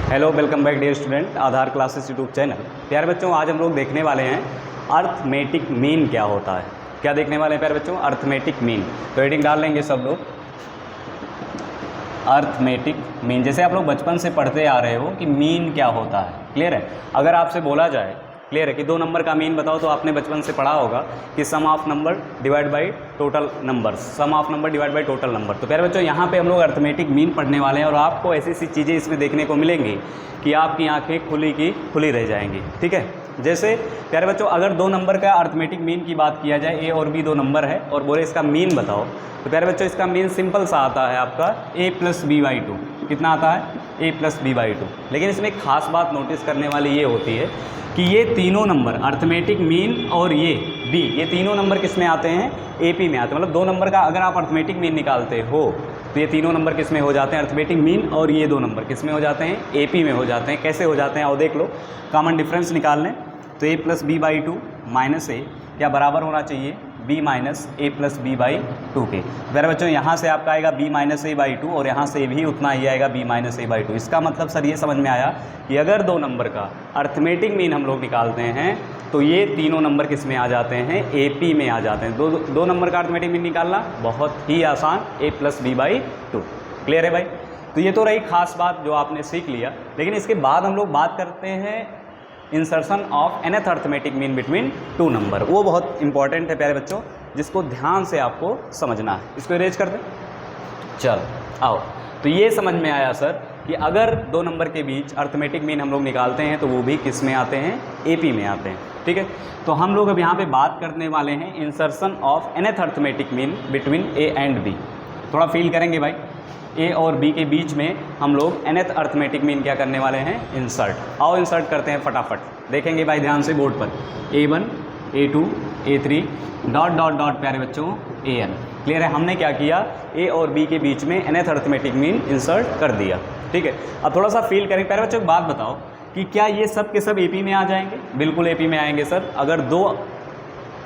Hello, welcome back dear student, Aadhaar classes YouTube channel. प्यारे बच्चों, आज हम लोग देखने वाले हैं अर्थमेटिक मीन क्या होता है। क्या देखने वाले हैं प्यारे बच्चों? Arithmetic mean. तो हेडिंग डाल लेंगे सब लोग, अर्थमेटिक मीन। जैसे आप लोग बचपन से पढ़ते आ रहे हो कि मीन क्या होता है, क्लियर है। अगर आपसे बोला जाए, क्लियर है, कि दो नंबर का मीन बताओ, तो आपने बचपन से पढ़ा होगा कि sum of number divide by total number, sum of number divide by total number. तो प्यारे बच्चों, यहाँ पे हम लोग अर्थमेटिक मीन पढ़ने वाले हैं और आपको ऐसी ऐसी चीज़ें इसमें देखने को मिलेंगी कि आपकी आंखें खुली की खुली रह जाएंगी, ठीक है। जैसे प्यारे बच्चों, अगर दो नंबर का अर्थमेटिक मीन की बात किया जाए, ए और बी दो नंबर है और बोले इसका मीन बताओ, तो प्यारे बच्चों इसका मीन सिंपल सा आता है आपका a plus B by two. कितना आता है? a plus B by two. लेकिन इसमें एक खास बात नोटिस करने वाली ये होती है कि ये तीनों नंबर अर्थमेटिक मीन और ये b, ये तीनों नंबर किस में आते हैं? AP में आते हैं। मतलब दो नंबर का अगर आप अर्थमेटिक मीन निकालते हो तो ये तीनों नंबर किस में हो जाते हैं? Arithmetic mean. और ये दो नंबर किस में हो जाते हैं? AP में हो जाते हैं। कैसे हो जाते हैं आओ देख लो। कॉमन डिफरेंस निकाल लें तो a plus B by two minus A क्या बराबर होना चाहिए? b minus A plus B by two के। मेरे बच्चों, यहाँ से आपका आएगा b minus A by two और यहाँ से भी उतना ही आएगा b minus A by two. इसका मतलब सर ये समझ में आया कि अगर दो नंबर का अर्थमेटिक मीन हम लोग निकालते हैं तो ये तीनों नंबर किस में आ जाते हैं? AP में आ जाते हैं। दो नंबर का अर्थमेटिक मीन निकालना बहुत ही आसान, a plus B by two. Clear है भाई? तो ये तो रही खास बात जो आपने सीख लिया। लेकिन इसके बाद हम लोग बात करते हैं insertion of nth arithmetic mean between two number. वो बहुत इंपॉर्टेंट है प्यारे बच्चों, जिसको ध्यान से आपको समझना है। इसको इरेज कर दें। चल आओ, तो ये समझ में आया सर कि अगर दो नंबर के बीच अर्थमेटिक मीन हम लोग निकालते हैं तो वो भी किस में आते हैं? AP में आते हैं, ठीक है। तो हम लोग अब यहाँ पे बात करने वाले हैं insertion of nth arithmetic mean between A and B। थोड़ा फील करेंगे भाई, A और B के बीच में हम लोग nth अर्थमेटिक मीन क्या करने वाले हैं? इंसर्ट। आओ इंसर्ट करते हैं फटाफट। देखेंगे भाई ध्यान से बोर्ड पर, A1 A2 A3 dot dot dot प्यारे बच्चों AN। क्लियर है? हमने क्या किया? A और B के बीच में nth अर्थमेटिक मीन इंसर्ट कर दिया, ठीक है। अब थोड़ा सा फील करें प्यारे बच्चों, एक बात बताओ कि क्या ये सब के सब AP में आ जाएंगे? बिल्कुल AP में आएंगे सर। अगर दो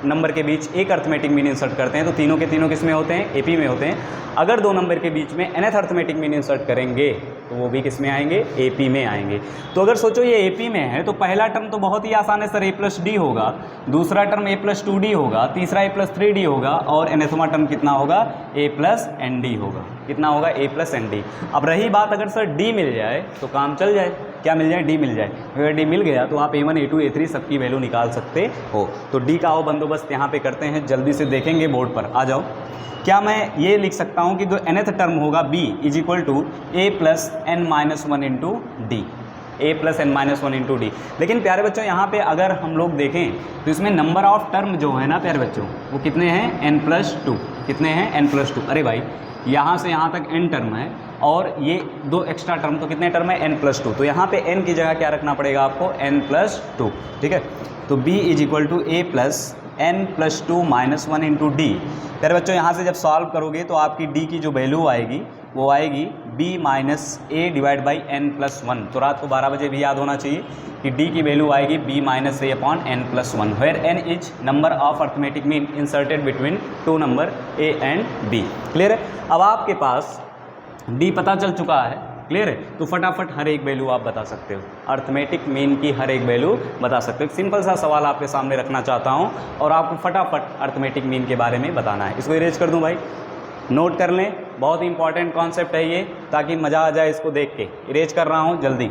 नंबर के बीच एक अर्थमेटिक मीन इंसर्ट करते हैं तो तीनों के तीनों किस में होते हैं? AP में होते हैं। अगर दो नंबर के बीच में nth अर्थमेटिक मीन इंसर्ट करेंगे तो वो भी किस में आएंगे? AP में आएंगे। तो अगर सोचो ये AP में है तो पहला टर्म तो बहुत ही आसान है सर, a प्लस डी होगा, दूसरा term a plus two D होगा, तीसरा a प्लस थ्री डी होगा और nthवां टर्म कितना होगा? a प्लस एन डी होगा। कितना होगा? a plus N D. अब रही बात अगर सर d मिल जाए तो काम चल जाए। क्या मिल जाए? d मिल जाए। अगर d मिल गया तो आप A1 A2 A3 सबकी वैल्यू निकाल सकते हो। तो d का आओ बंदोबस्त यहाँ पे करते हैं, जल्दी से देखेंगे बोर्ड पर। आ जाओ। क्या मैं ये लिख सकता हूँ कि जो nth टर्म होगा b is equal to a plus N minus one into D, a plus N minus one into D. लेकिन प्यारे बच्चों यहाँ पे अगर हम लोग देखें तो इसमें नंबर ऑफ टर्म जो है ना प्यारे बच्चों, वो कितने हैं? n plus to. कितने हैं? n plus to. अरे भाई, यहाँ से यहाँ तक n टर्म है और ये दो एक्स्ट्रा टर्म, तो कितने टर्म है? n plus to. तो यहाँ पे n की जगह क्या रखना पड़ेगा आपको? n प्लस टू, ठीक है। तो b is equal to a plus n plus two minus one into D. प्यारे बच्चों, यहाँ से जब सॉल्व करोगे तो आपकी d की जो वैल्यू आएगी वो आएगी b minus A divide by n plus one. तो रात को 12 बजे भी याद होना चाहिए कि d की वैल्यू आएगी b minus A upon n plus one, where n is number of arithmetic mean inserted between two number a and b। Clear है? अब आपके पास d पता चल चुका है, क्लियर है, तो फटाफट हर एक वैल्यू आप बता सकते हो, अर्थमेटिक मीन की हर एक वैल्यू बता सकते हो। एक सिंपल सा सवाल आपके सामने रखना चाहता हूं और आपको फटाफट अर्थमेटिक मीन के बारे में बताना है। इसको इरेज कर दूं भाई, नोट कर लें, बहुत ही इंपॉर्टेंट कॉन्सेप्ट है ये, ताकि मज़ा आ जाए इसको देख के। इरेज कर रहा हूँ जल्दी।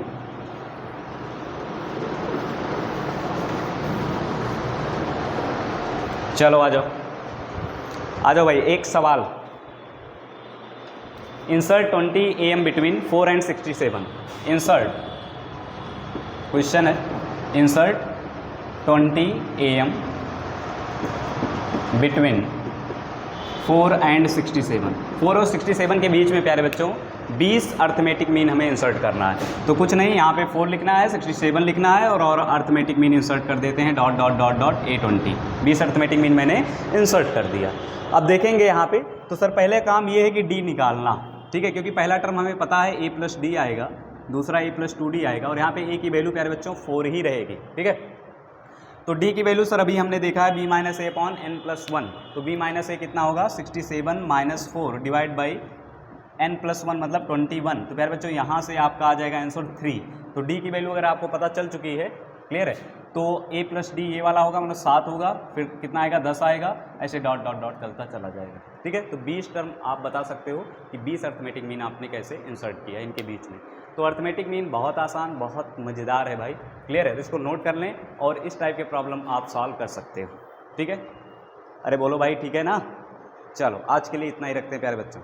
चलो आ जाओ, आ जाओ भाई। एक सवाल, insert 20 AM between 4 and 67। Insert, question है, इंसर्ट 20 AM बिटवीन 4 एंड 67। 4 और 67 के बीच में प्यारे बच्चों 20 अर्थमेटिक मीन हमें इंसर्ट करना है। तो कुछ नहीं, यहाँ पे 4 लिखना है, 67 लिखना है और अर्थमेटिक मीन इंसर्ट कर देते हैं dot dot dot dot A20। 20 arithmetic mean मैंने इंसर्ट कर दिया। अब देखेंगे यहाँ पे, तो सर पहले काम ये है कि d निकालना, ठीक है, क्योंकि पहला टर्म हमें पता है a प्लस डी आएगा, दूसरा a प्लस टू डी आएगा और यहाँ पे a की वैल्यू प्यारे बच्चों 4 ही रहेगी, ठीक है। तो d की वैल्यू सर अभी हमने देखा है b minus A upon n plus one. तो b माइनस ए कितना होगा? 67 माइनस 4 डिवाइड बाई n+1 मतलब 21। तो प्यारे बच्चों यहाँ से आपका आ जाएगा आंसर 3। तो डी की वैल्यू अगर आपको पता चल चुकी है, क्लियर है, तो a + d ये वाला होगा मतलब 7 होगा, फिर कितना आएगा 10 आएगा, ऐसे डॉट डॉट डॉट चलता चला जाएगा। ठीक है, तो 20 टर्म आप बता सकते हो कि 20 अर्थमेटिक मीन आपने कैसे इंसर्ट किया इनके बीच में। तो अर्थमेटिक मीन बहुत आसान, बहुत मज़ेदार है भाई, क्लियर है, तो इसको नोट कर लें और इस टाइप के प्रॉब्लम आप सॉल्व कर सकते हो। ठीक है, अरे बोलो भाई ठीक है ना। चलो आज के लिए इतना ही रखते हैं प्यारे बच्चों।